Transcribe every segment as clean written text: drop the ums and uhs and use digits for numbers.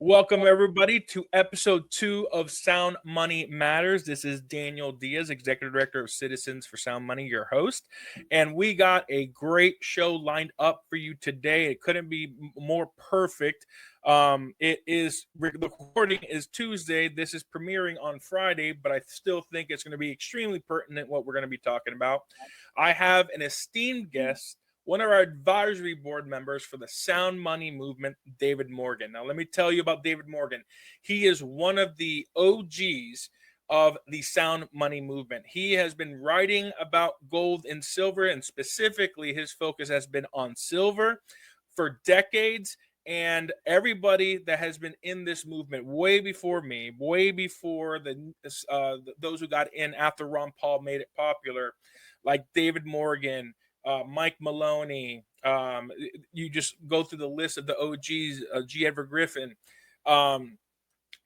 Welcome, everybody, to episode 2 of Sound Money Matters. This is Daniel Diaz, Executive Director of Citizens for Sound Money, your host. And we got a great show lined up for you today. It couldn't be more perfect. The recording is Tuesday. This is premiering on Friday, but I still think it's going to be extremely pertinent what we're going to be talking about. I have an esteemed guest, one of our advisory board members for the Sound Money movement, David Morgan. Now, let me tell you about David Morgan. He is one of the OGs of the Sound Money movement. He has been writing about gold and silver, and specifically his focus has been on silver for decades. And everybody that has been in this movement way before me, way before those who got in after Ron Paul made it popular, like David Morgan, Mike Maloney, you just go through the list of the OGs, G. Edward Griffin.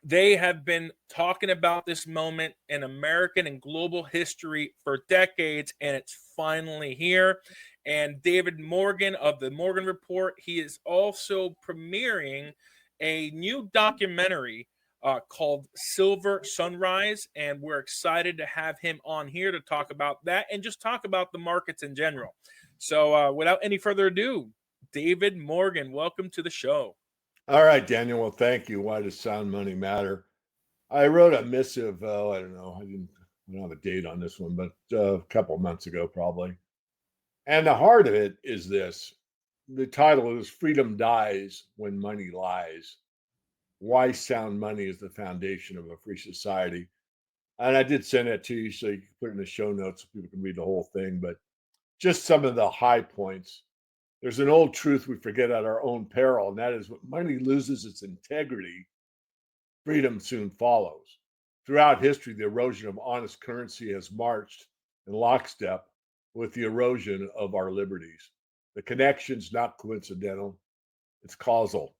They have been talking about this moment in American and global history for decades, and it's finally here. And David Morgan of the Morgan Report, he is also premiering a new documentary called Silver Sunrise, and we're excited to have him on here to talk about that and just talk about the markets in general. So without any further ado, David Morgan, welcome to the show. All right, Daniel. Well, thank you. Why does sound money matter? I wrote a missive, I don't know, I don't have a date on this one, but a couple of months ago, probably. And the heart of it is this. The title is Freedom Dies When Money Lies. Why sound money is the foundation of a free society. And I did send that to you so you can put it in the show notes so people can read the whole thing. But just some of the high points. There's an old truth we forget at our own peril, and that is when money loses its integrity, freedom soon follows. Throughout history, the erosion of honest currency has marched in lockstep with the erosion of our liberties. The connection's not coincidental, it's causal,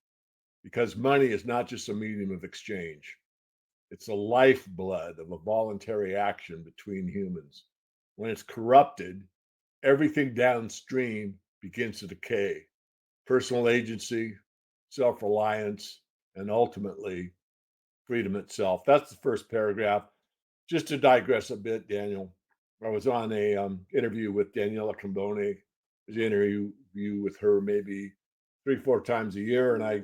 because money is not just a medium of exchange. It's the lifeblood of a voluntary action between humans. When it's corrupted, everything downstream begins to decay. Personal agency, self-reliance, and ultimately freedom itself. That's the first paragraph. Just to digress a bit, Daniel, I was on a interview with Daniela Cambone. There's an interview with her maybe 3-4 times a year, and I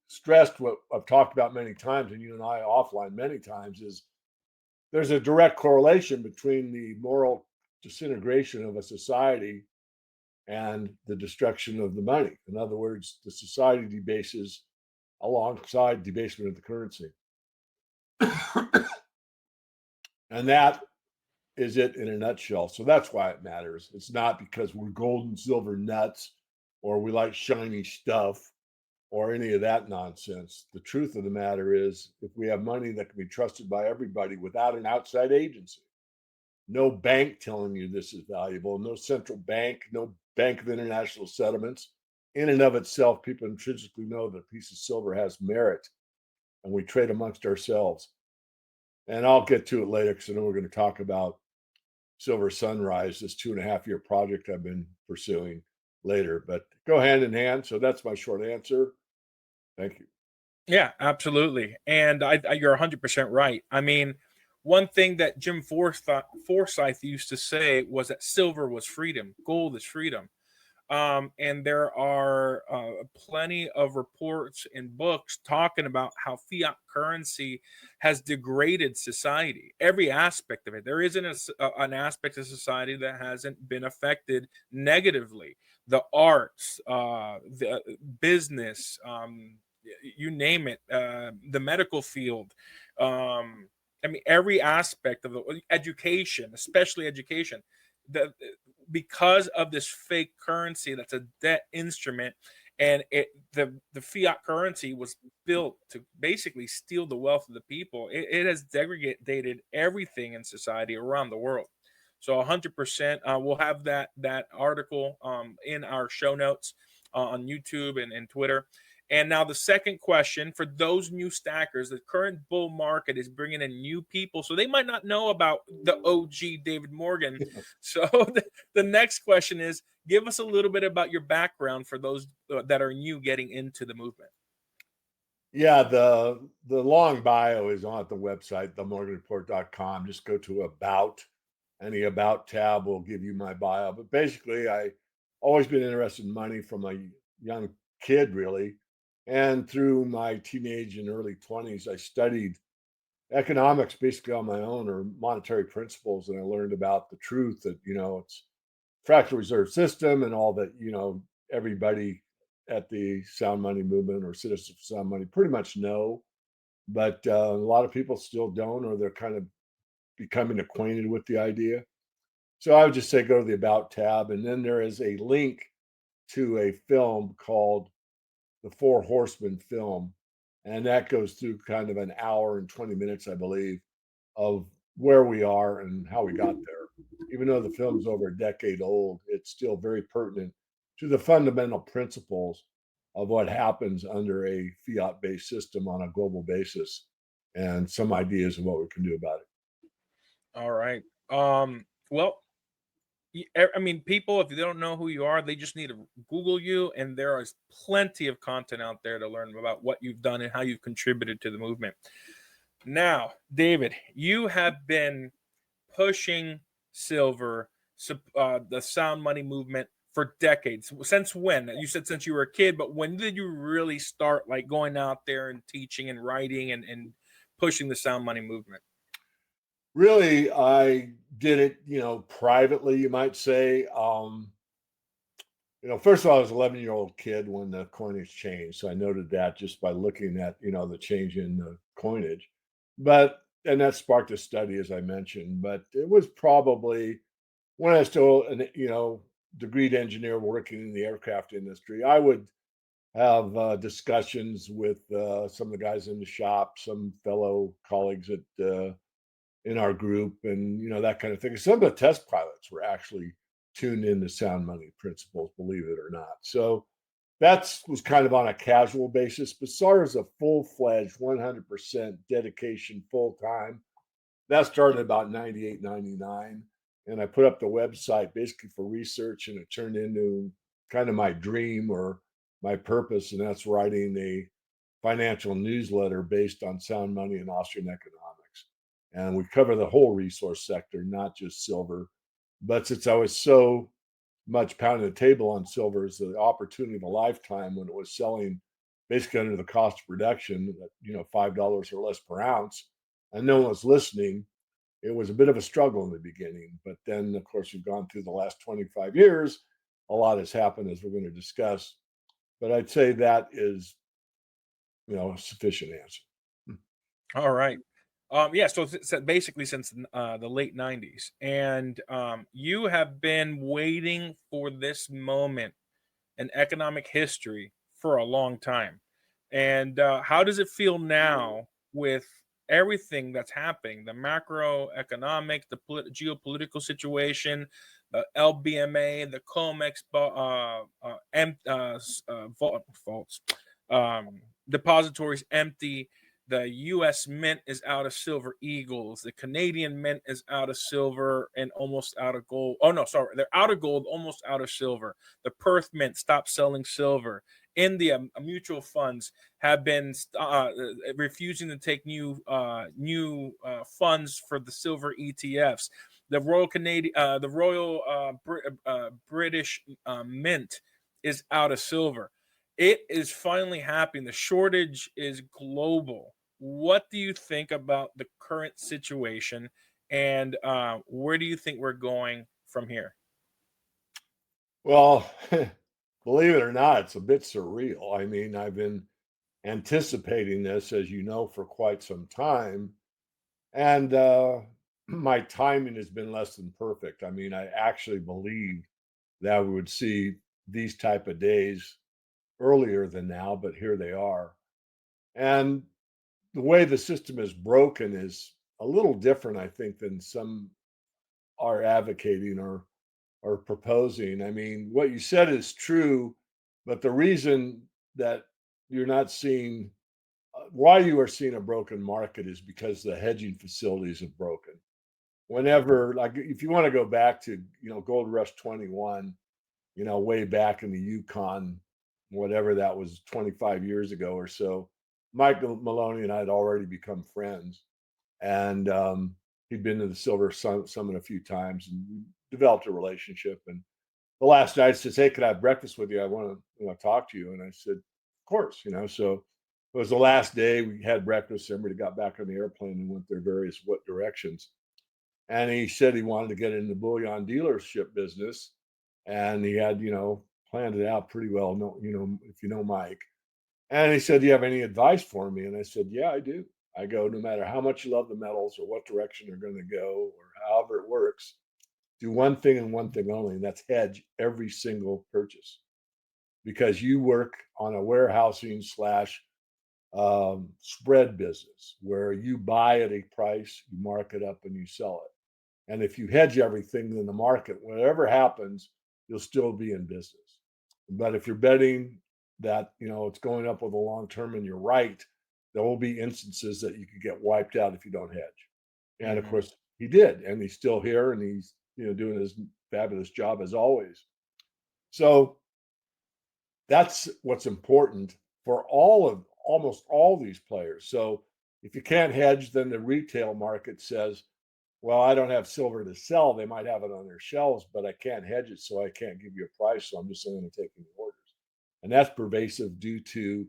stressed what I've talked about many times, and you and I offline many times, is there's a direct correlation between the moral disintegration of a society and the destruction of the money. In other words, the society debases alongside debasement of the currency. And that is it in a nutshell. So that's why it matters. It's not because we're gold and silver nuts or we like shiny stuff or any of that nonsense. The truth of the matter is, if we have money that can be trusted by everybody without an outside agency, no bank telling you this is valuable, no central bank, no Bank of International Settlements, in and of itself, people intrinsically know that a piece of silver has merit, and we trade amongst ourselves. And I'll get to it later because I know we're going to talk about Silver Sunrise, this 2.5-year project I've been pursuing later, but go hand in hand. So that's my short answer. Thank you. Yeah, absolutely. And you're 100% right. I mean, one thing that Jim Forsyth used to say was that silver was freedom, gold is freedom. And there are plenty of reports and books talking about how fiat currency has degraded society, every aspect of it. There isn't an aspect of society that hasn't been affected negatively. The arts, the business, you name it, the medical field. I mean, every aspect of the education, especially education. Because of this fake currency that's a debt instrument, and the fiat currency was built to basically steal the wealth of the people. It has degraded everything in society around the world. So 100%, we'll have that article in our show notes on YouTube and Twitter. And now the second question for those new stackers, the current bull market is bringing in new people, so they might not know about the OG David Morgan. So the next question is, give us a little bit about your background for those that are new getting into the movement. Yeah, the long bio is on the website, themorganreport.com. Just go to about, and the about tab will give you my bio. But basically, I always been interested in money from a young kid, really. And through my teenage and early 20s, I studied economics basically on my own, or monetary principles, and I learned about the truth that, it's fractional reserve system and all that, everybody at the sound money movement or citizens for sound money pretty much know, but a lot of people still don't, or they're kind of becoming acquainted with the idea. So I would just say go to the about tab, and then there is a link to a film called the Four Horsemen film, and that goes through kind of an hour and 20 minutes, I believe, of where we are and how we got there. Even though the film's over a decade old, it's still very pertinent to the fundamental principles of what happens under a fiat based system on a global basis and some ideas of what we can do about it. All right. Well, I mean, people, if they don't know who you are, they just need to Google you, and there is plenty of content out there to learn about what you've done and how you've contributed to the movement. Now, David, you have been pushing silver, the sound money movement for decades. Since when? You said since you were a kid, but when did you really start like going out there and teaching and writing and pushing the sound money movement? Really, I did it, privately, you might say. First of all, I was an 11-year-old kid when the coinage changed. So I noted that just by looking at, the change in the coinage. And that sparked a study, as I mentioned. But it was probably when I was still an, degreed engineer working in the aircraft industry. I would have discussions with some of the guys in the shop, some fellow colleagues in our group, and that kind of thing. Some of the test pilots were actually tuned into sound money principles, believe it or not. So that was kind of on a casual basis. But as far as a full-fledged 100% dedication full time, that started about 98, 99. And I put up the website basically for research, and it turned into kind of my dream or my purpose, and that's writing a financial newsletter based on sound money and Austrian economics. And we cover the whole resource sector, not just silver. But since I was so much pounding the table on silver as the opportunity of a lifetime when it was selling basically under the cost of production, $5 or less per ounce, and no one was listening, it was a bit of a struggle in the beginning. But then, of course, we've gone through the last 25 years. A lot has happened, as we're going to discuss. But I'd say that is, a sufficient answer. All right. Yeah, so basically since the late 90s. And you have been waiting for this moment in economic history for a long time. And how does it feel now with everything that's happening, the macroeconomic, the geopolitical situation, the LBMA, the COMEX vaults, depositories empty. The U.S. Mint is out of silver eagles. The Canadian Mint is out of silver and almost out of gold. Oh no, sorry, they're out of gold, almost out of silver. The Perth Mint stopped selling silver. India mutual funds have been refusing to take new funds for the silver ETFs. The Royal British Mint is out of silver. It is finally happening. The shortage is global. What do you think about the current situation, and where do you think we're going from here? Well, believe it or not, it's a bit surreal. I mean, I've been anticipating this, as you know, for quite some time. And my timing has been less than perfect. I mean, I actually believed that we would see these type of days earlier than now, but here they are. And the way the system is broken is a little different, I think, than some are advocating or proposing. I mean, what you said is true, but the reason that you're not seeing why you are seeing a broken market is because the hedging facilities have broken. Whenever, like, if you want to go back to, Gold Rush 21, way back in the Yukon, whatever that was, 25 years ago or so, Michael Maloney and I had already become friends, and he'd been to the Silver Summit a few times, and we developed a relationship. And the last night, he says, "Hey, could I have breakfast with you? I want to, talk to you." And I said, "Of course." So it was the last day. We had breakfast. Everybody got back on the airplane and went their various what directions. And he said he wanted to get into the bullion dealership business, and he had, planned it out pretty well. No, if you know Mike. And he said, "Do you have any advice for me?" And I said, "Yeah, I do." I go, "No matter how much you love the metals or what direction they're going to go or however it works, do one thing and one thing only, and that's hedge every single purchase, because you work on a warehousing slash spread business where you buy at a price, you mark it up, and you sell it. And if you hedge everything in the market, whatever happens, you'll still be in business. But if you're betting that it's going up with a long term and you're right, there will be instances that you could get wiped out if you don't hedge." And of Hmm. course, he did, and he's still here, and he's doing his fabulous job as always. So that's what's important for almost all these players. So if you can't hedge, then the retail market says, "Well, I don't have silver to sell. They might have it on their shelves, but I can't hedge it, so I can't give you a price. So I'm just not going to take any orders." And that's pervasive due to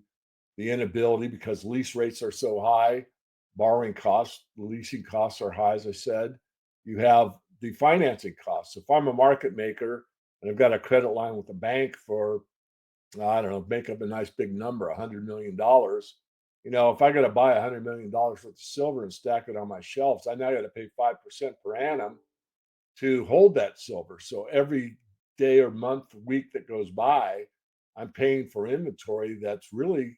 the inability, because lease rates are so high, borrowing costs, leasing costs are high, as I said. You have the financing costs. If I'm a market maker and I've got a credit line with the bank for, I don't know, make up a nice big number, $100 million. If I got to buy $100 million worth of silver and stack it on my shelves, I now got to pay 5% per annum to hold that silver. So every day or month, week that goes by, I'm paying for inventory that's really,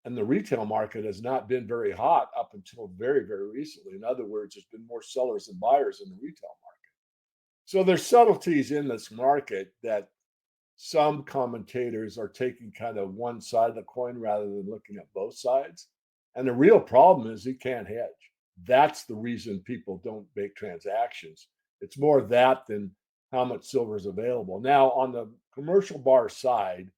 and the retail market has not been very hot up until very, very recently. In other words, there's been more sellers than buyers in the retail market. So there's subtleties in this market that some commentators are taking kind of one side of the coin rather than looking at both sides. And the real problem is he can't hedge. That's the reason people don't make transactions. It's more that than how much silver is available. Now, on the commercial bar side,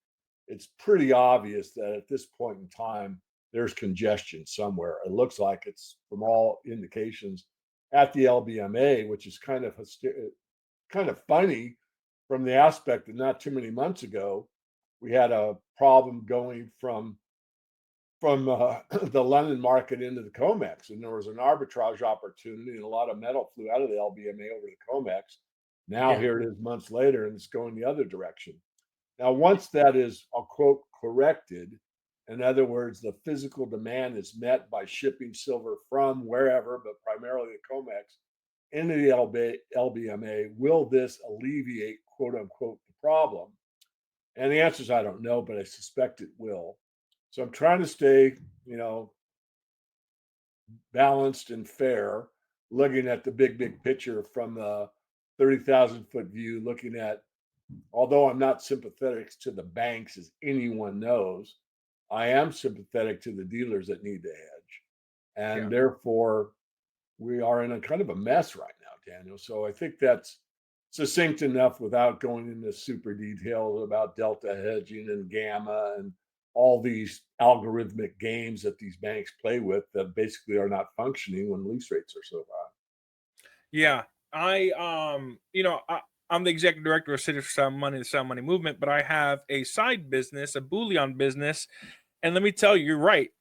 it's pretty obvious that at this point in time, there's congestion somewhere. It looks like it's, from all indications, at the LBMA, which is kind of funny from the aspect that not too many months ago, we had a problem going from the London market into the COMEX, and there was an arbitrage opportunity, and a lot of metal flew out of the LBMA over to COMEX. Now Yeah. here it is months later, and it's going the other direction. Now, once that is, I'll quote, corrected, in other words, the physical demand is met by shipping silver from wherever, but primarily the COMEX, into the LBMA, will this alleviate, quote unquote, the problem? And the answer is I don't know, but I suspect it will. So I'm trying to stay, balanced and fair, looking at the big picture from a 30,000-foot view, looking at, although I'm not sympathetic to the banks, as anyone knows, I am sympathetic to the dealers that need to hedge. Yeah. And therefore, we are in a kind of a mess right now, Daniel. So I think that's succinct enough without going into super detail about delta hedging and gamma and all these algorithmic games that these banks play with that basically are not functioning when lease rates are so high. Yeah, I'm the executive director of City for Sound Money, the Sound Money Movement, but I have a side business, a bullion business, and let me tell you, you're right.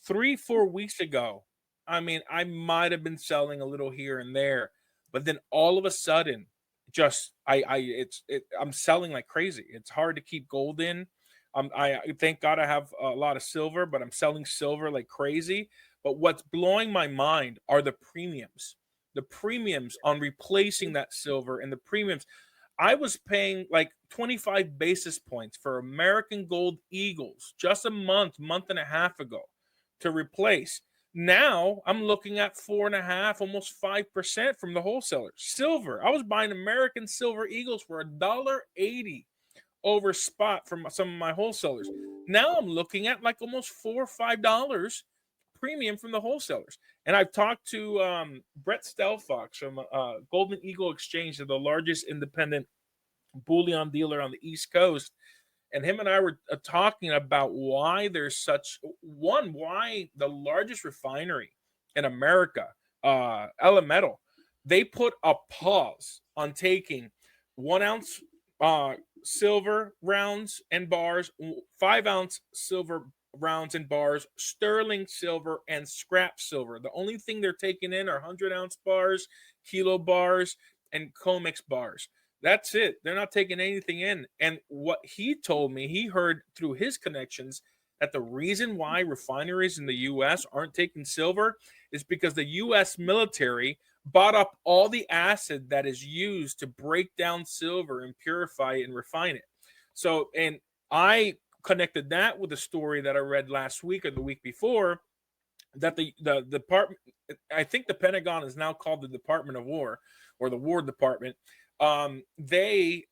3, 4 weeks ago, I mean, I might have been selling a little here and there, but then all of a sudden, just I'm selling like crazy. It's hard to keep gold in. I thank God I have a lot of silver, but I'm selling silver like crazy. But what's blowing my mind are the premiums on replacing that silver and the premiums. I was paying like 25 basis points for American Gold Eagles just a month and a half ago to replace. Now I'm looking at 4.5, almost 5% from the wholesalers. Silver, I was buying American Silver Eagles for $1.80 over spot from some of my wholesalers. Now I'm looking at like almost $4 or $5 premium from the wholesalers. And I've talked to Brett Stelfox from Golden Eagle Exchange, the largest independent bullion dealer on the East Coast. And him and I were talking about why there's such one, why the largest refinery in America, Elemental, they put a pause on taking 1 ounce silver rounds and bars, 5 ounce silver rounds and bars, sterling silver, and scrap silver. The only thing they're taking in are 100-ounce bars, kilo bars, and COMEX bars. That's it. They're not taking anything in. And what he told me, he heard through his connections that the reason why refineries in the US aren't taking silver is because the US military bought up all the acid that is used to break down silver and purify it and refine it. So, and I connected that with a story that I read last week or the week before, that the department, I think the Pentagon is now called the Department of War, or the War Department. They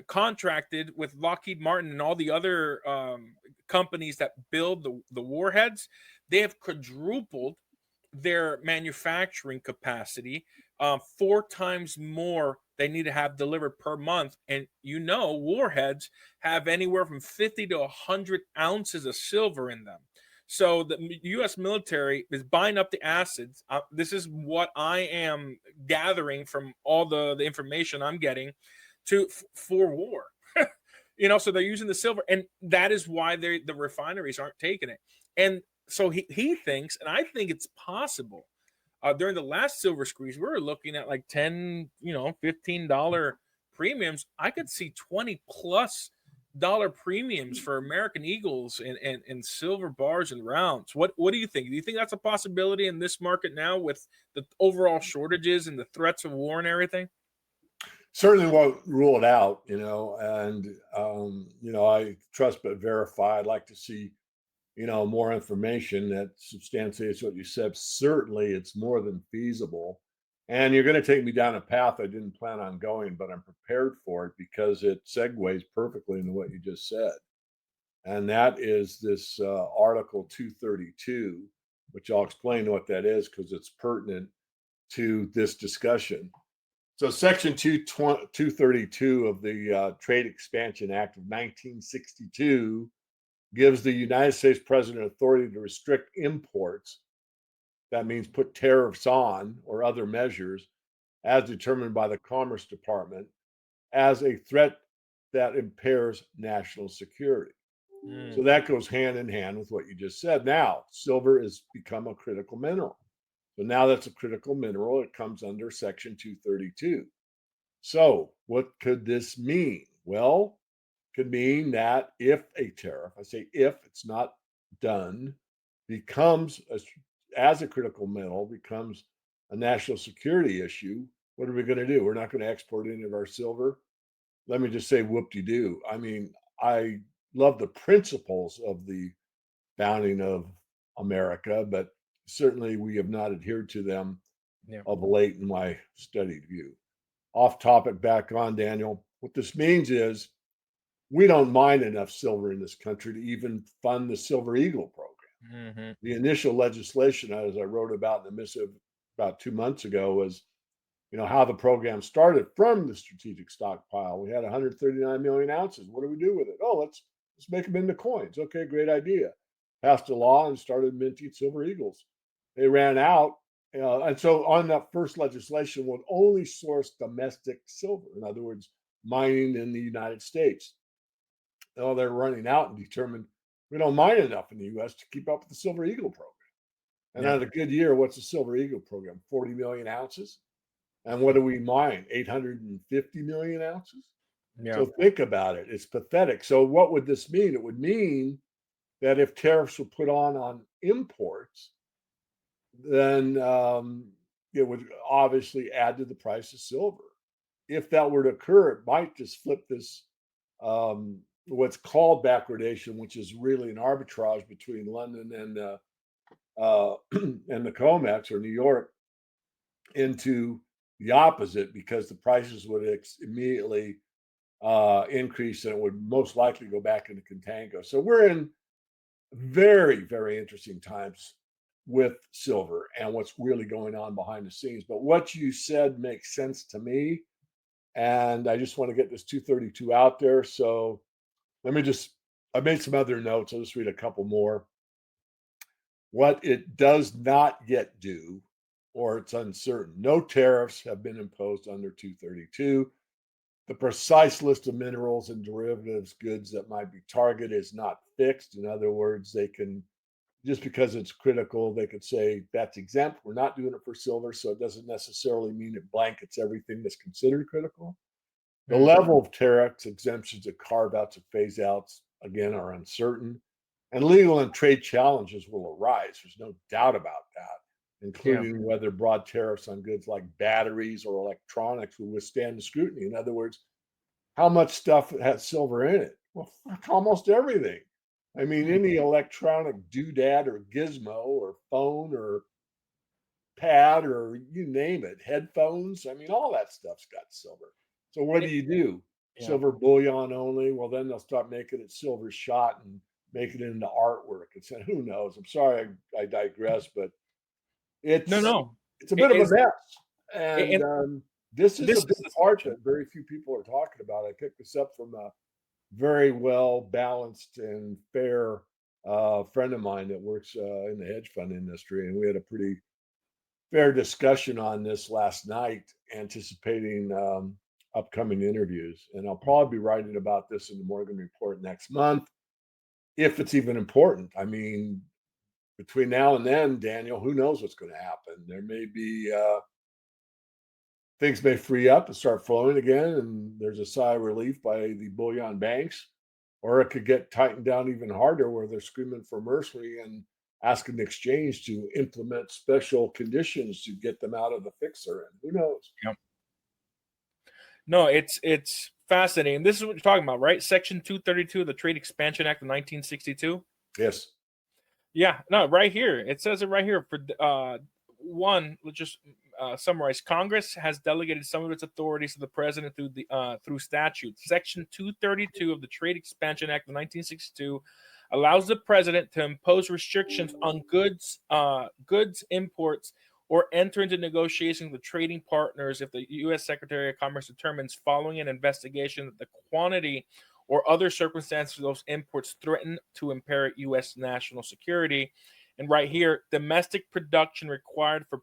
contracted with Lockheed Martin and all the other companies that build the warheads. They have quadrupled their manufacturing capacity, 4 times more they need to have delivered per month. And warheads have anywhere from 50 to 100 ounces of silver in them. So the U.S. military is buying up the acids. This is what I am gathering from all the information I'm getting for war. So they're using the silver, and that is why the refineries aren't taking it. And so he thinks, and I think it's possible. During the last silver squeeze, we were looking at like $10, $15 premiums. I could see $20+ premiums for American Eagles and silver bars and rounds. What do you think? Do you think that's a possibility in this market now with the overall shortages and the threats of war and everything? Certainly won't rule it out, and I trust but verify. I'd like to see, more information that substantiates what you said. Certainly, it's more than feasible. And you're going to take me down a path I didn't plan on going, but I'm prepared for it because it segues perfectly into what you just said. And that is this Article 232, which I'll explain what that is because it's pertinent to this discussion. So, Section 232 of the Trade Expansion Act of 1962 gives the United States president authority to restrict imports. That means put tariffs on or other measures as determined by the Commerce Department as a threat that impairs national security. So that goes hand in hand with what you just said. Now, silver has become a critical mineral. So now that's a critical mineral. It comes under Section 232. So what could this mean? Well, could mean that if a tariff, I say if, it's not done, becomes as a critical mineral, becomes a national security issue, what are we going to do? We're not going to export any of our silver. Let me just say whoop-de-doo. I mean, I love the principles of the founding of America, but certainly we have not adhered to them of late in my studied view. Off topic, back on, Daniel. What this means is we don't mine enough silver in this country to even fund the Silver Eagle program. Mm-hmm. The initial legislation, as I wrote about in the missive about 2 months ago, was how the program started from the strategic stockpile. We had 139 million ounces. What do we do with it? Oh, let's make them into coins. Okay, great idea. Passed a law and started minting Silver Eagles. They ran out. And so on that first legislation would only source domestic silver. In other words, mining in the United States. They're running out and determined we don't mine enough in the U.S. to keep up with the Silver Eagle program. And on a good year, what's the Silver Eagle program? 40 million ounces. And what do we mine? 850 million ounces. Yeah. So think about it. It's pathetic. So what would this mean? It would mean that if tariffs were put on imports, then it would obviously add to the price of silver. If that were to occur, it might just flip this what's called backwardation, which is really an arbitrage between London and and the COMEX or New York, into the opposite, because the prices would immediately increase and it would most likely go back into contango. So we're in very, very interesting times with silver and what's really going on behind the scenes. But what you said makes sense to me. And I just want to get this 232 out there. So let me just I made some other notes. I'll just read a couple more. What it does not yet do, or it's uncertain. No tariffs have been imposed under 232. The precise list of minerals and derivatives goods that might be targeted is not fixed. In other words, they can, just because it's critical, they could say that's exempt. We're not doing it for silver, so it doesn't necessarily mean it blankets everything that's considered critical. The Mm, level of tariffs, exemptions, and carve outs and phase outs, again, are uncertain. And legal and trade challenges will arise. There's no doubt about that, yeah. including whether broad tariffs on goods like batteries or electronics will withstand the scrutiny. In other words, how much stuff has silver in it? Well, almost everything. I mean, Mm, any electronic doodad or gizmo or phone or pad or you name it, headphones. I mean, all that stuff's got silver. So what do it- you do? yeah. Silver bullion only? Well, then they'll start making it silver shot and making it into artwork. And so who knows? I'm sorry I digress, but No, it's no. it's a It bit of a is, mess. And and this is a this big is the part solution. that very few people are talking about. I picked this up from a very well balanced and fair friend of mine that works in the hedge fund industry, and we had a pretty fair discussion on this last night, anticipating upcoming interviews. And I'll probably be writing about this in the Morgan Report next month, if it's even important. I mean, between now and then, Daniel, who knows what's going to happen? There may be things may free up and start flowing again, and there's a sigh of relief by the bullion banks, or it could get tightened down even harder where they're screaming for mercy and asking the exchange to implement special conditions to get them out of the fixer. And who knows? Yeah. No, it's fascinating. This is what you're talking about, right? Section 232 of the Trade Expansion Act of 1962. Yes. Yeah, no, right here. It says it right here. For one, let's just summarize. Congress has delegated some of its authorities to the president through statute. Section 232 of the Trade Expansion Act of 1962 allows the president to impose restrictions on goods imports or enter into negotiations with trading partners if the U.S. Secretary of Commerce determines, following an investigation, that the quantity or other circumstances of those imports threaten to impair U.S. national security. And right here, domestic production required for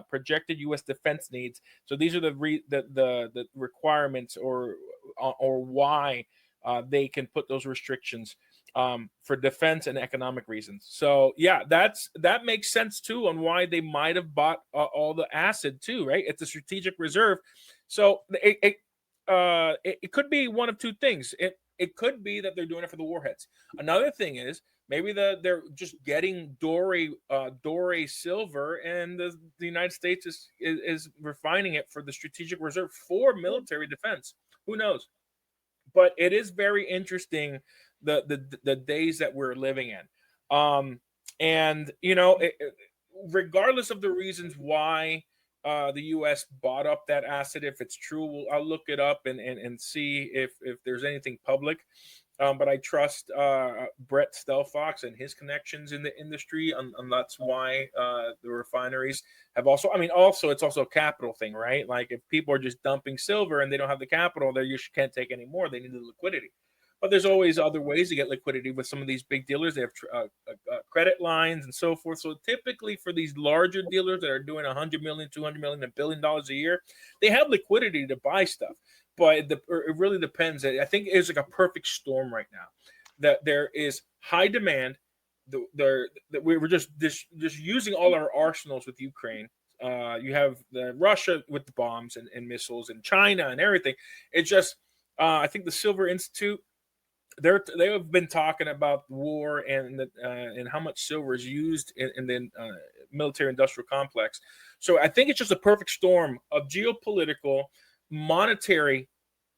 projected U.S. defense needs. So these are the requirements or why they can put those restrictions for defense and economic reasons. So yeah, that makes sense too on why they might have bought all the acid too, right? It's a strategic reserve. So it could be one of two things. It could be that they're doing it for the warheads. Another thing is maybe they're just getting doré silver, and the United States is refining it for the strategic reserve for military defense. Who knows? But it is very interesting the days that we're living in, and regardless of the reasons why the U.S. bought up that asset, if it's true, I'll look it up and see if there's anything public. But I trust Brett Stelfox and his connections in the industry, and that's why the refineries have also. I mean, also it's also a capital thing, right? Like if people are just dumping silver and they don't have the capital, they just can't take any more. They need the liquidity. But there's always other ways to get liquidity with some of these big dealers. They have credit lines and so forth. So typically for these larger dealers that are doing 100 million, 200 million, $1 billion a year, they have liquidity to buy stuff. But it really depends. I think it's like a perfect storm right now. That there is high demand. We're just using all our arsenals with Ukraine. You have Russia with the bombs and missiles, and China and everything. It's just I think the Silver Institute, they have been talking about war and how much silver is used in the military industrial complex. So I think it's just a perfect storm of geopolitical, monetary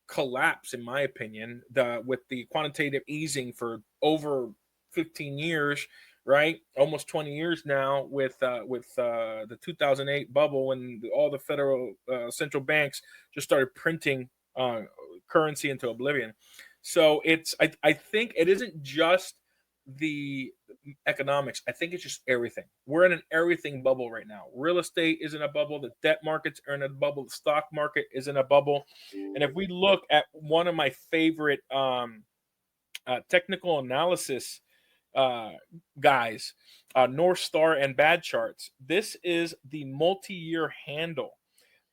collapse, in my opinion, with the quantitative easing for over 15 years, right? Almost 20 years now with the 2008 bubble when all the federal central banks just started printing currency into oblivion. So I think it isn't just the economics. I think it's just everything. We're in an everything bubble right now. Real estate is in a bubble. The debt markets are in a bubble. The stock market is in a bubble. And if we look at one of my favorite technical analysis uh, guys, North Star and Bad Charts. This is the multi-year handle.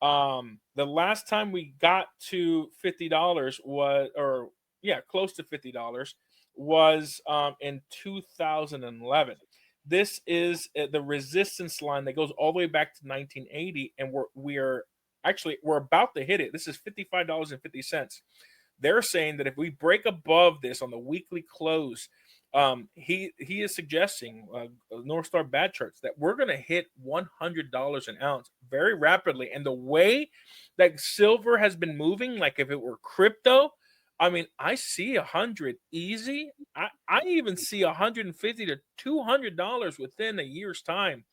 The last time we got to $50 was, or yeah, close to $50 was in 2011. This is the resistance line that goes all the way back to 1980, and we're about to hit it. This is $55.50. They're saying that if we break above this on the weekly close, he is suggesting North Star Bad Charts that we're going to hit $100 an ounce very rapidly. And the way that silver has been moving, like if it were crypto, I mean, I see 100 easy. I even see 150 to $200 within a year's time.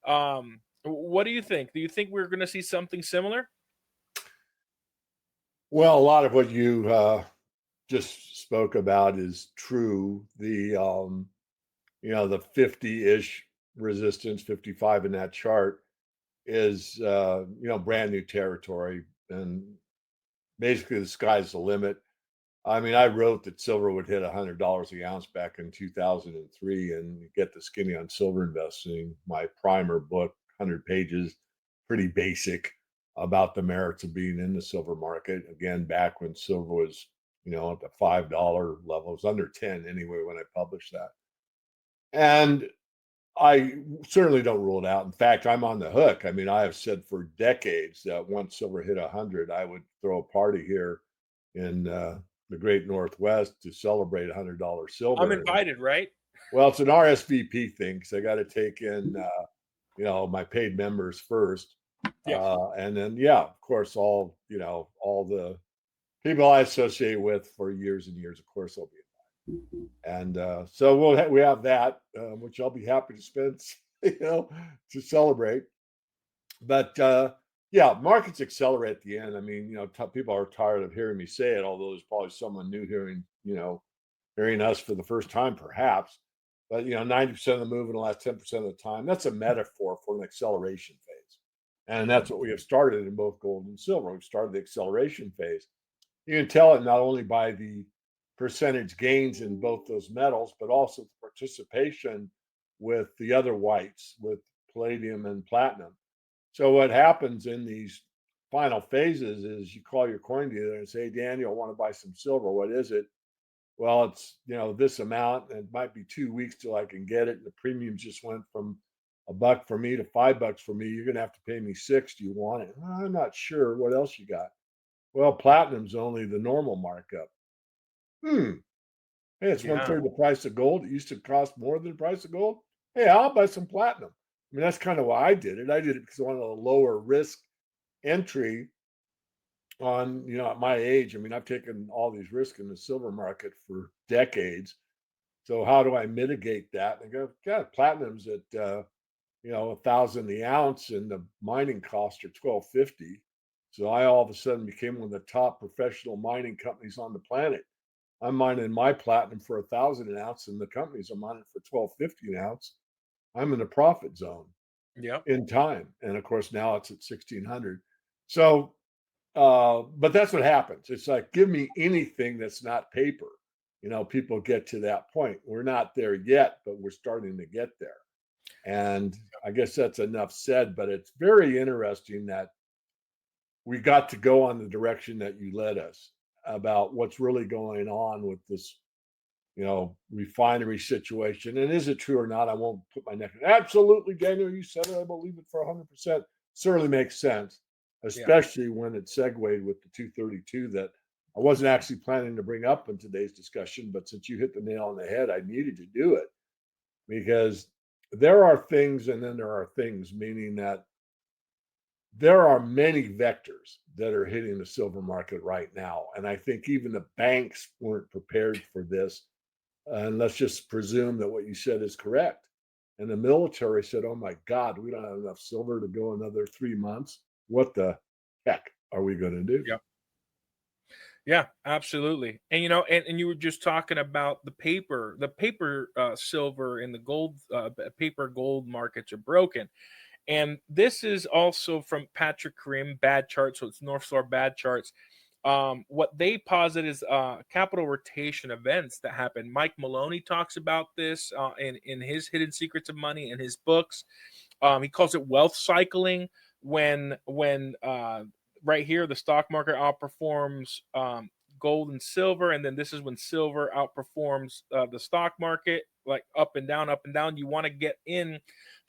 What do you think? Do you think we're going to see something similar? Well, a lot of what you just spoke about is true. The 50-ish resistance, 55 in that chart is brand new territory, and basically the sky's the limit. I mean, I wrote that silver would hit $100 the ounce back in 2003, and you get the Skinny on Silver Investing, my primer book, 100 pages, pretty basic about the merits of being in the silver market. Again, back when silver was, at the $5 level, it was under 10 anyway when I published that. And I certainly don't rule it out. In fact, I'm on the hook. I mean, I have said for decades that once silver hit 100, I would throw a party here in the Great Northwest to celebrate $100 I'm silver. invited, right? Well, it's an RSVP thing because I got to take in, my paid members first, Yeah. and then of course, all the people I associate with for years and years. Of course, they'll be invited, and so we have that, which I'll be happy to spend, to celebrate. But markets accelerate at the end. I mean, people are tired of hearing me say it, although there's probably someone new hearing us for the first time, perhaps. But 90% of the move in the last 10% of the time, that's a metaphor for an acceleration phase. And that's what we have started in both gold and silver. We've started the acceleration phase. You can tell it not only by the percentage gains in both those metals, but also the participation with the other whites, with palladium and platinum. So what happens in these final phases is you call your coin dealer and say, Daniel, I want to buy some silver. What is it? Well, it's this amount, and it might be 2 weeks till I can get it. And the premiums just went from $1 for me to $5 for me. You're gonna have to pay me $6. Do you want it? I'm not sure. What else you got? Well, platinum's only the normal markup. Hey, it's one Yeah. third the price of gold. It used to cost more than the price of gold. Hey, I'll buy some platinum. I mean, that's kind of why I did it. I did it because I wanted a lower risk entry on, at my age. I mean, I've taken all these risks in the silver market for decades. So how do I mitigate that? And I go, God, platinum's at 1,000 the ounce, and the mining costs are $1,250. So I all of a sudden became one of the top professional mining companies on the planet. I'm mining my platinum for 1,000 an ounce, and the companies are mining for $1,250 an ounce. I'm in the profit zone Yep. in time, and of course now it's at 1,600. So, but that's what happens. It's like, give me anything that's not paper. People get to that point. We're not there yet, but we're starting to get there. And I guess that's enough said. But it's very interesting that we got to go on the direction that you led us about what's really going on with this, refinery situation. And is it true or not? I won't put my neck in. Absolutely, Daniel, you said it. I believe it for 100%. Certainly makes sense, especially when it segued with the 232 that I wasn't actually planning to bring up in today's discussion. But since you hit the nail on the head, I needed to do it because there are things and then there are things, meaning that there are many vectors that are hitting the silver market right now. And I think even the banks weren't prepared for this. And let's just presume that what you said is correct. And the military said, oh my God, we don't have enough silver to go another 3 months. What the heck are we going to do? Yep. Yeah, absolutely. And and you were just talking about the paper silver and the gold paper gold markets are broken. And this is also from Patrick Karim Bad Charts, so it's North Star Bad Charts. What they posit is capital rotation events that happen. Mike Maloney talks about this in his Hidden Secrets of Money in his books. He calls it wealth cycling when right here the stock market outperforms gold and silver, and then this is when silver outperforms the stock market, like up and down, up and down. You want to get in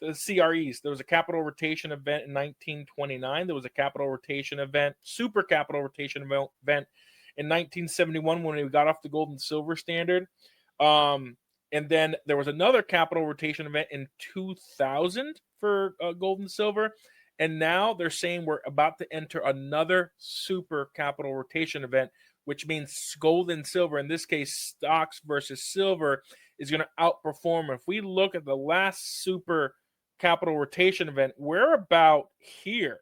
the CREs. There was a capital rotation event in 1929. There was a capital rotation event, super capital rotation event in 1971 when we got off the gold and silver standard. And then there was another capital rotation event in 2000 for gold and silver. And now they're saying we're about to enter another super capital rotation event, which means gold and silver, in this case, stocks versus silver, is going to outperform. If we look at the last super capital rotation event, we're about here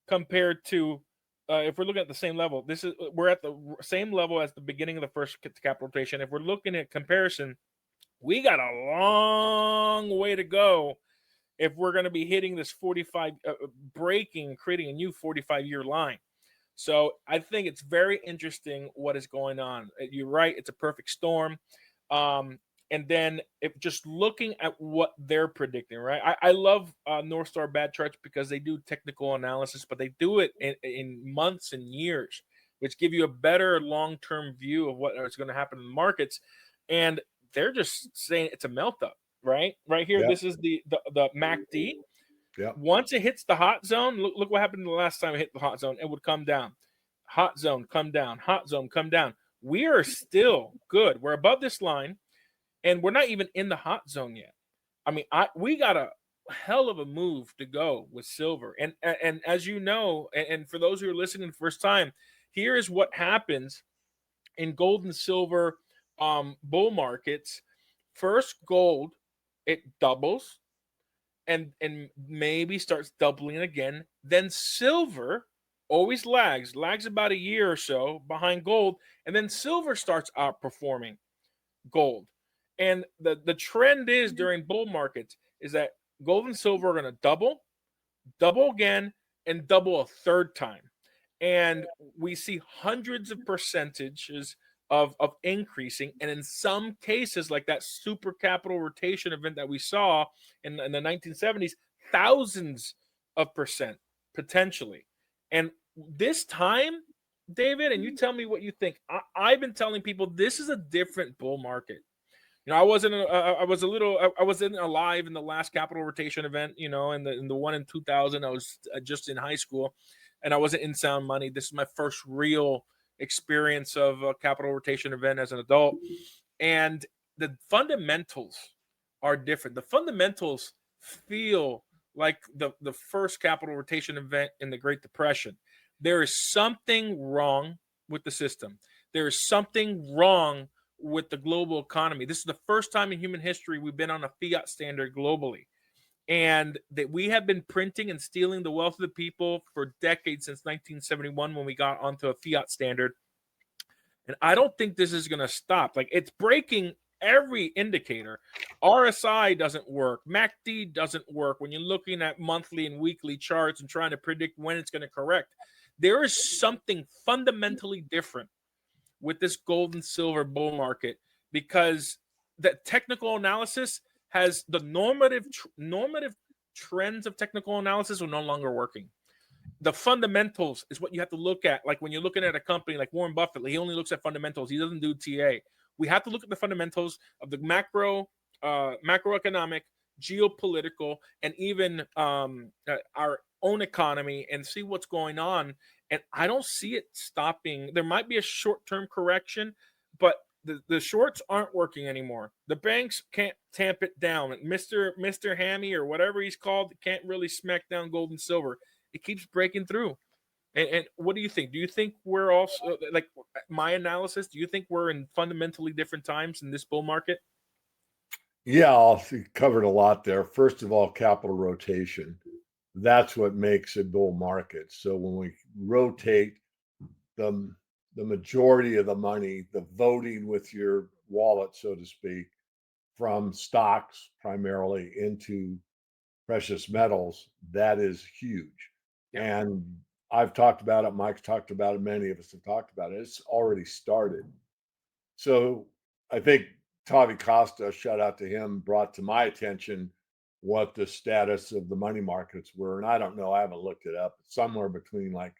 compared to if we're looking at the same level. We're at the same level as the beginning of the first capital rotation. If we're looking at comparison, we got a long way to go if we're going to be hitting this 45 breaking, creating a new 45-year line. So I think it's very interesting what is going on. You're right, it's a perfect storm. And then if just looking at what they're predicting, right? I love North Star Bad Charts because they do technical analysis, but they do it in months and years, which give you a better long-term view of what is going to happen in the markets. And they're just saying it's a melt up, right? Right here, Yeah. this is the MACD. Yeah. Once it hits the hot zone, look what happened the last time it hit the hot zone. It would come down. Hot zone, come down. Hot zone, come down. We are still good. We're above this line, and we're not even in the hot zone yet. I mean, we got a hell of a move to go with silver. And as you know, and for those who are listening the first time, here is what happens in gold and silver bull markets. First, gold, it doubles and maybe starts doubling again. Then silver always lags about a year or so behind gold, and then silver starts outperforming gold. And the trend is during bull markets is that gold and silver are going to double again, and double a third time. And we see hundreds of percentages of increasing. And in some cases, like that super capital rotation event that we saw in the 1970s, thousands of percent potentially. And this time, David, and you tell me what you think. I've been telling people this is a different bull market. I wasn't. I was a little. I wasn't alive in the last capital rotation event. In the one in 2000. I was just in high school, and I wasn't in sound money. This is my first real experience of a capital rotation event as an adult, and the fundamentals are different. The fundamentals feel like the first capital rotation event in the Great Depression. There is something wrong with the system. There is something wrong with the global economy. This is the first time in human history we've been on a fiat standard globally, and that we have been printing and stealing the wealth of the people for decades, since 1971 when we got onto a fiat standard. And I don't think this is going to stop. Like, it's breaking every indicator. RSI doesn't work. MACD doesn't work when you're looking at monthly and weekly charts and trying to predict when it's going to correct. There is something fundamentally different with this gold and silver bull market, because the technical analysis has the normative trends of technical analysis are no longer working. The fundamentals is what you have to look at. Like when you're looking at a company like Warren Buffett, he only looks at fundamentals. He doesn't do TA. We have to look at the fundamentals of the macroeconomic, geopolitical, and even our own economy, and see what's going on. And I don't see it stopping. There might be a short-term correction, but the shorts aren't working anymore. The banks can't tamp it down. Mr. Hammy or whatever he's called can't really smack down gold and silver. It keeps breaking through. And what do you think? Do you think we're also, like my analysis, do you think we're in fundamentally different times in this bull market? Yeah, you covered a lot there. First of all, capital rotation. That's what makes a bull market. So when we rotate the majority of the money, the voting with your wallet, so to speak, from stocks primarily into precious metals, that is huge. Yeah. And I've talked about it. Mike's talked about it. Many of us have talked about it. It's already started. So I think Tavi Costa, shout out to him, brought to my attention what the status of the money markets were. And I don't know, I haven't looked it up. It's somewhere between like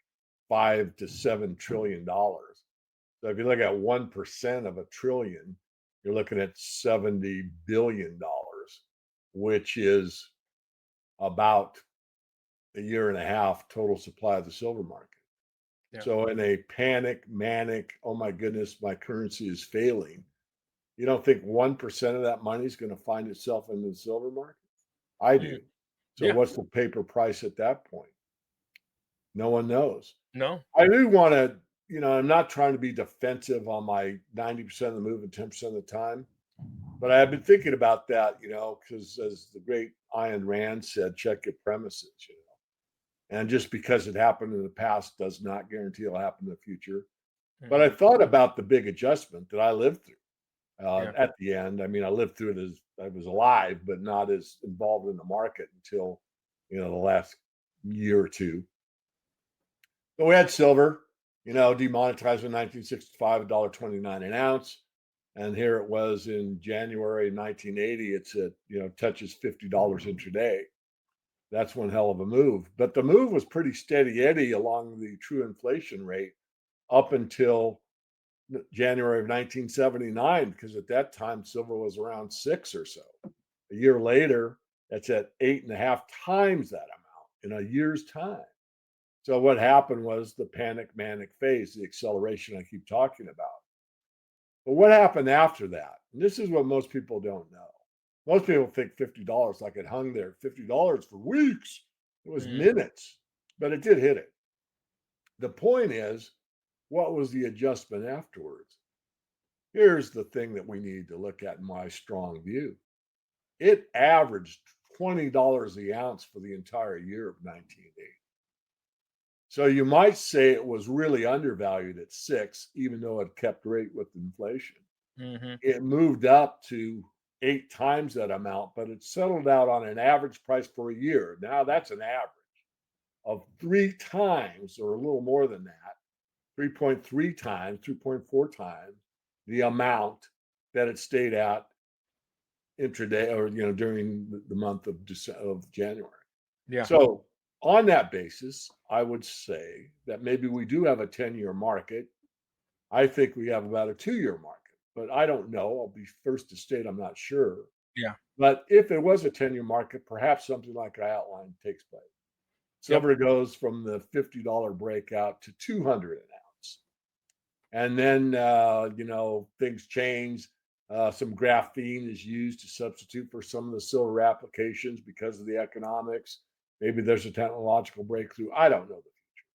$5 to $7 trillion. So if you look at 1% of a trillion, you're looking at $70 billion, which is about a year and a half total supply of the silver market. Yeah. So in a panic, manic, oh my goodness, my currency is failing. You don't think 1% of that money is going to find itself in the silver market? I do. So Yeah. what's the paper price at that point? No one knows. No. I do want to, I'm not trying to be defensive on my 90% of the move and 10% of the time, but I've been thinking about that, because as the great Ayn Rand said, check your premises, And just because it happened in the past does not guarantee it'll happen in the future. But I thought about the big adjustment that I lived through at the end. I mean, I lived through it as I was alive, but not as involved in the market until, the last year or two. But we had silver, demonetized in 1965, $1.29 an ounce. And here it was in January 1980. It's at, touches $50 intraday. That's one hell of a move. But the move was pretty steady Eddie along the true inflation rate up until January of 1979, because at that time silver was around 6 or so. A year later, that's at 8.5 times that amount in a year's time. So what happened was the panic manic phase, the acceleration I keep talking about. But what happened after that? And this is what most people don't know. Most people think $50 like it hung there, $50 for weeks. It was minutes, but it did hit it. The point is, what was the adjustment afterwards? Here's the thing that we need to look at in my strong view. It averaged $20 the ounce for the entire year of 1980. So you might say it was really undervalued at 6, even though it kept rate with inflation. It moved up to 8 times that amount, but it settled out on an average price for a year. Now that's an average of 3 times or a little more than that, 3.3 times, 2.4 times the amount that it stayed at intraday or during the month of January. Yeah. So on that basis, I would say that maybe we do have a 10-year market. I think we have about a 2-year market, but I don't know. I'll be first to state I'm not sure. Yeah. But if it was a 10-year market, perhaps something like I outlined takes place. Silver goes from the $50 breakout to $200 an ounce. And then, things change. Some graphene is used to substitute for some of the silver applications because of the economics. Maybe there's a technological breakthrough. I don't know the future.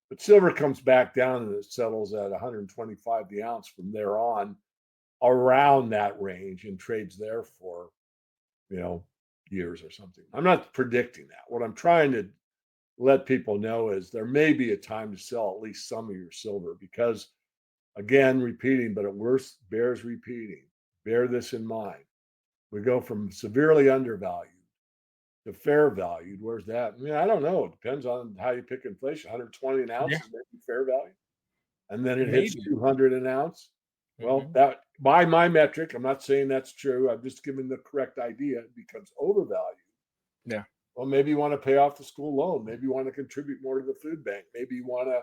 But silver comes back down and it settles at 125 the ounce from there on, around that range, and trades there for, years or something. I'm not predicting that. What I'm trying to let people know is there may be a time to sell at least some of your silver because, again, repeating, but at worst bears repeating. Bear this in mind. We go from severely undervalued to fair valued. Where's that? I mean, I don't know. It depends on how you pick inflation. 120 an ounce is maybe fair value. And then it hits 200 an ounce. Well, that by my metric, I'm not saying that's true. I'm just giving the correct idea. It becomes overvalued. Yeah. Well, maybe you want to pay off the school loan. Maybe you want to contribute more to the food bank. Maybe you want to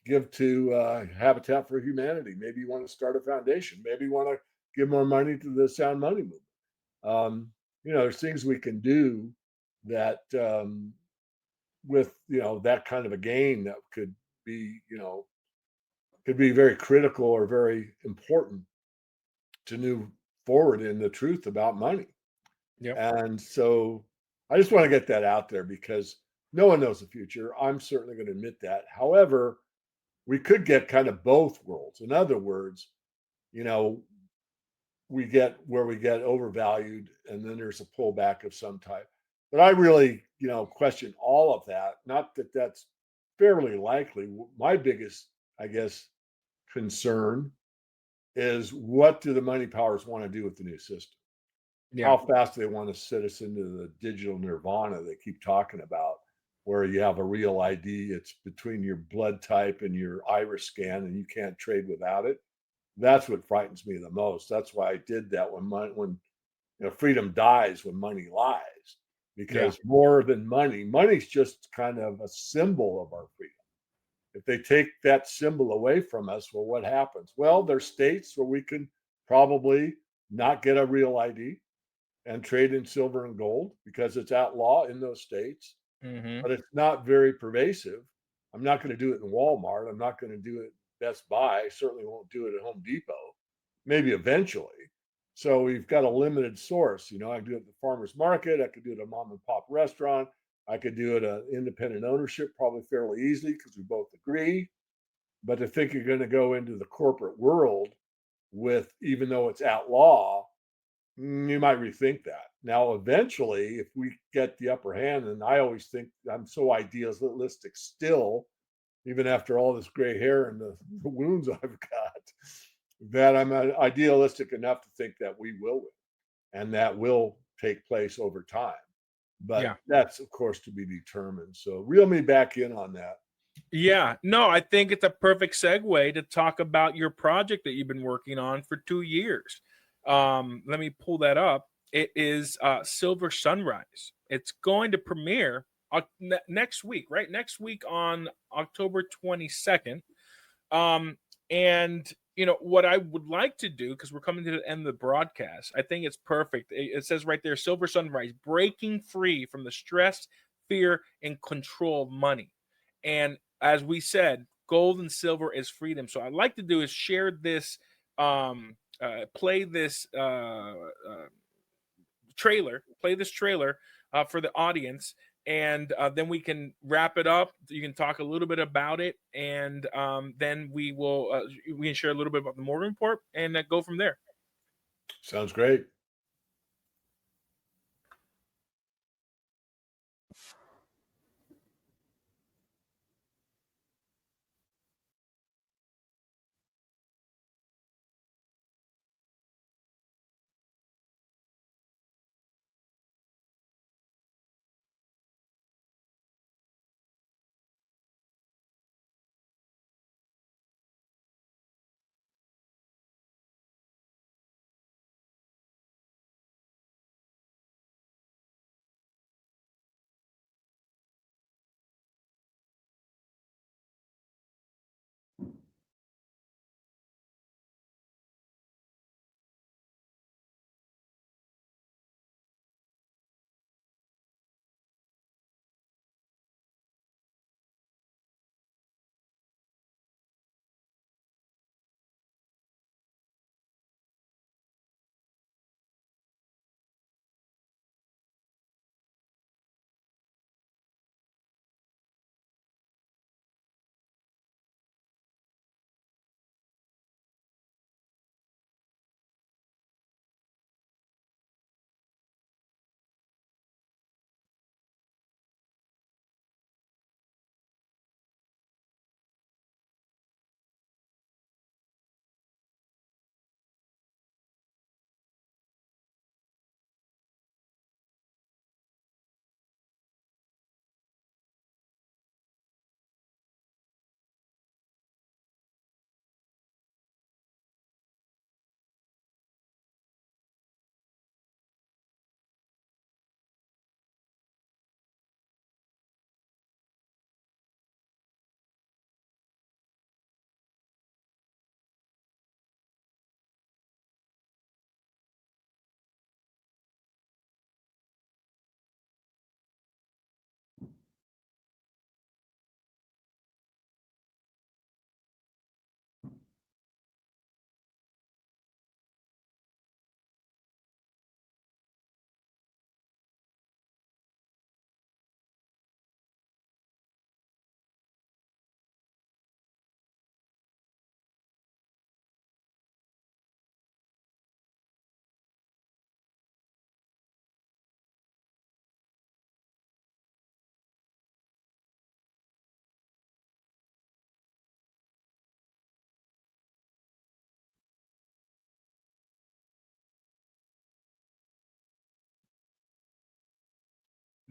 give to Habitat for Humanity. Maybe you want to start a foundation. Maybe you want to give more money to the sound money movement. There's things we can do that with, that kind of a gain that could be, very critical or very important to move forward in the truth about money. Yep. And so I just want to get that out there because no one knows the future. I'm certainly going to admit that. However, we could get kind of both worlds. In other words, we get where we get overvalued and then there's a pullback of some type. But I really, question all of that. Not that that's fairly likely. My biggest, I guess, concern is what do the money powers want to do with the new system? Yeah. How fast do they want to set us into the digital nirvana they keep talking about? where you have a real ID. It's between your blood type and your iris scan, and you can't trade without it. That's what frightens me the most. That's why I did that when freedom dies when money lies, Yeah. because more than money, money's just kind of a symbol of our freedom. If they take that symbol away from us, well, what happens? Well, there's states where we can probably not get a real ID and trade in silver and gold because it's outlaw in those states, Hmm. but it's not very pervasive. I'm not going to do it in Walmart. I'm not going to do it at Best Buy. I certainly won't do it at Home Depot. Maybe eventually. So we've got a limited source. I can do it at the farmer's market. I could do it at a mom and pop restaurant. I could do it at independent ownership probably fairly easily because we both agree. But to think you're going to go into the corporate world with, even though it's outlaw, you might rethink that. Now, eventually, if we get the upper hand, and I always think I'm so idealistic still, even after all this gray hair and the wounds I've got, that I'm idealistic enough to think that we will win and that will take place over time. But Yeah. that's, of course, to be determined. So reel me back in on that. Yeah. No, I think it's a perfect segue to talk about your project that you've been working on for 2 years. Let me pull that up. It is Silver Sunrise. It's going to premiere next week, right? Next week on October 22nd. Um, and what I would like to do, because we're coming to the end of the broadcast, I think it's perfect. It says right there, Silver Sunrise, breaking free from the stress, fear, and control of money. And as we said, gold and silver is freedom. So I'd like to do is share this, play this play this trailer for the audience, and then we can wrap it up. You can talk a little bit about it, and then we can share a little bit about the Morgan report and go from there. Sounds great.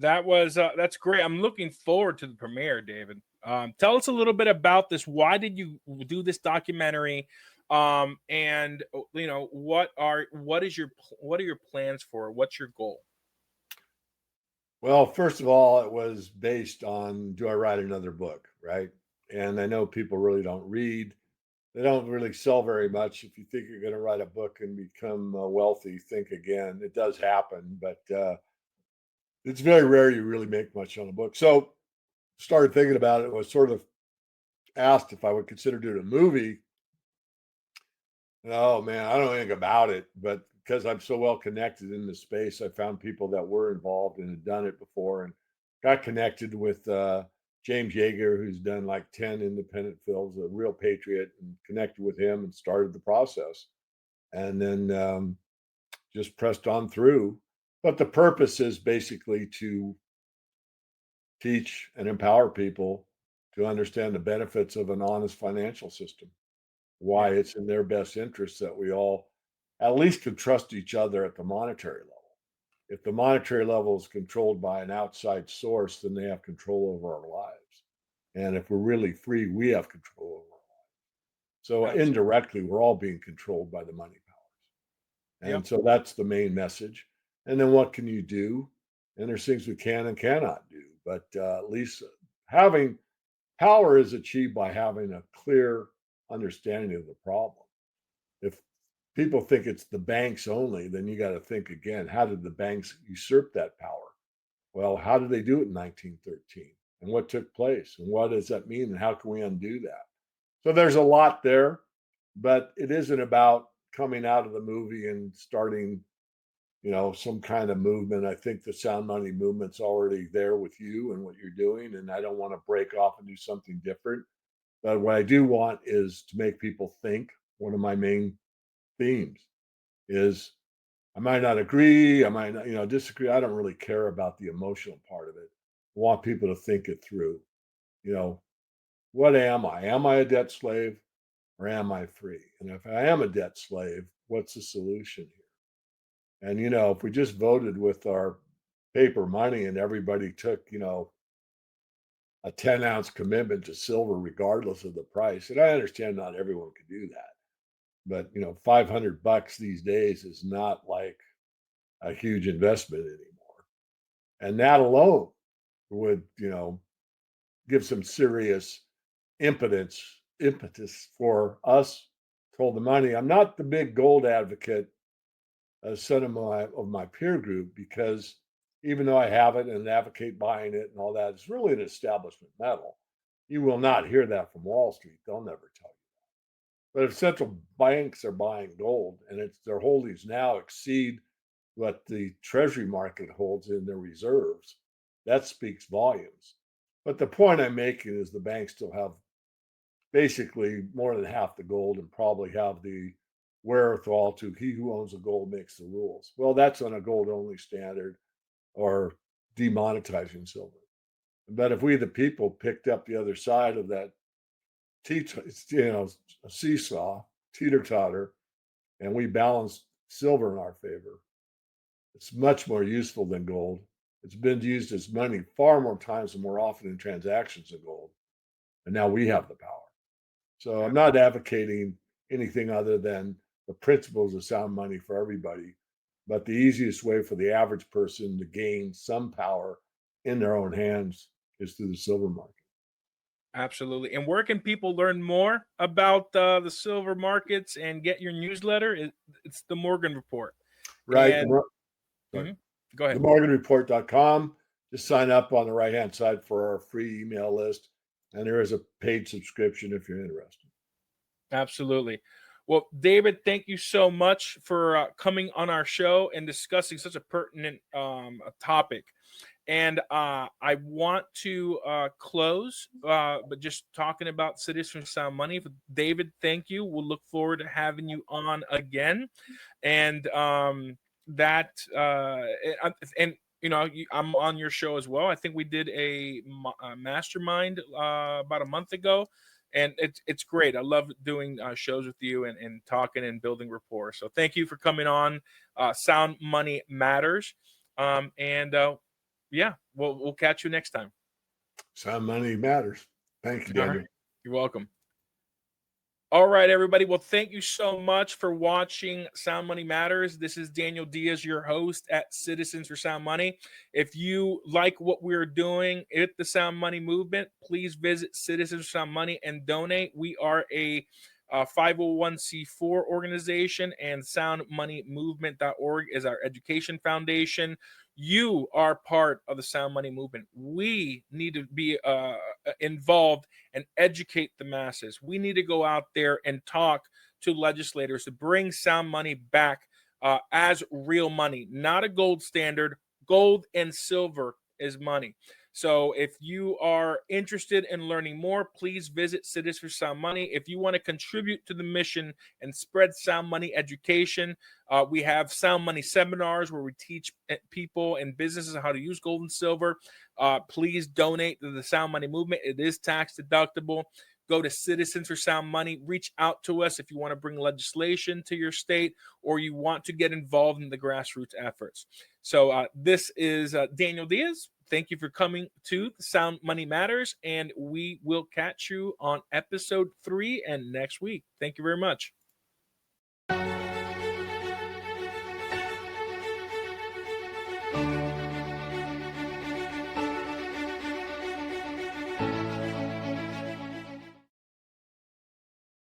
That's great. I'm looking forward to the premiere, David. Tell us a little bit about this. Why did you do this documentary? And what are your plans for it? What's your goal? Well, first of all, it was based on, do I write another book, right? And I know people really don't read. They don't really sell very much. If you think you're going to write a book and become wealthy, think again. It does happen, but it's very rare you really make much on a book. So started thinking about it. Was sort of asked if I would consider doing a movie. Oh man, I don't know anything about it, but because I'm so well connected in the space, I found people that were involved and had done it before, and got connected with James Yeager, who's done like 10 independent films, a real patriot, and connected with him and started the process, and then just pressed on through. But the purpose is basically to teach and empower people to understand the benefits of an honest financial system, why Yeah, it's in their best interest that we all at least can trust each other at the monetary level. If the monetary level is controlled by an outside source, then they have control over our lives. And if we're really free, we have control over our lives. So absolutely. indirectly, we're all being controlled by the money powers. Yep. And so that's the main message. And then what can you do? And there's things we can and cannot do. But at least having power is achieved by having a clear understanding of the problem. If people think it's the banks only, then you got to think again, how did the banks usurp that power? Well, how did they do it in 1913? And what took place? And what does that mean? And how can we undo that? So there's a lot there, but it isn't about coming out of the movie and starting, some kind of movement. I think the sound money movement's already there with you and what you're doing. And I don't want to break off and do something different. But what I do want is to make people think. One of my main themes is I might not agree, I might not, disagree. I don't really care about the emotional part of it. I want people to think it through. You know, what am I? Am I a debt slave or am I free? And if I am a debt slave, what's the solution here? And if we just voted with our paper money and everybody took, a 10-ounce commitment to silver regardless of the price. And I understand not everyone could do that. But $500 these days is not like a huge investment anymore. And that alone would, give some serious impetus for us to hold the money. I'm not the big gold advocate as some of my peer group because even though I have it and advocate buying it and all that, it's really an establishment metal. You will not hear that from Wall Street. They'll never tell you. But if central banks are buying gold and their holdings now exceed what the treasury market holds in their reserves, that speaks volumes. But the point I'm making is the banks still have basically more than half the gold and probably have the wherewithal to he who owns the gold makes the rules. Well, that's on a gold only standard or demonetizing silver. But if we, the people, picked up the other side of that, seesaw, teeter totter, and we balanced silver in our favor, it's much more useful than gold. It's been used as money far more times and more often in transactions than gold. And now we have the power. So I'm not advocating anything other than the principles of sound money for everybody. But the easiest way for the average person to gain some power in their own hands is through the silver market. Absolutely. And where can people learn more about the silver markets and get your newsletter? It's the Morgan Report. Right. And Sorry. mhm, go ahead. TheMorganReport.com. Just sign up on the right hand side for our free email list. And there is a paid subscription if you're interested. Absolutely. Well, David, thank you so much for coming on our show and discussing such a pertinent topic. And I want to close, but just talking about Cities from Sound Money. David, thank you. We'll look forward to having you on again. And that, and I'm on your show as well. I think we did a mastermind about a month ago, and it's great. I love doing shows with you and talking and building rapport. So thank you for coming on. Sound Money Matters. And yeah, we'll catch you next time. Sound money matters. Thank you, All Daniel. right. You're welcome. All right, everybody. Well, thank you so much for watching Sound Money Matters. This is Daniel Diaz, your host at Citizens for Sound Money. If you like what we're doing at the Sound Money Movement, please visit Citizens for Sound Money and donate. We are a 501c4 organization, and soundmoneymovement.org is our education foundation. You are part of the Sound Money Movement. We need to be involved and educate the masses. We need to go out there and talk to legislators to bring sound money back as real money, not a gold standard. Gold and silver is money. So if you are interested in learning more, please visit Citizens for Sound Money. If you want to contribute to the mission and spread sound money education, we have sound money seminars where we teach people and businesses how to use gold and silver. Please donate to the Sound Money Movement. It is tax deductible. Go to Citizens for Sound Money. Reach out to us if you want to bring legislation to your state or you want to get involved in the grassroots efforts. So this is Daniel Diaz. Thank you for coming to Sound Money Matters, and we will catch you on episode 3 and next week. Thank you very much.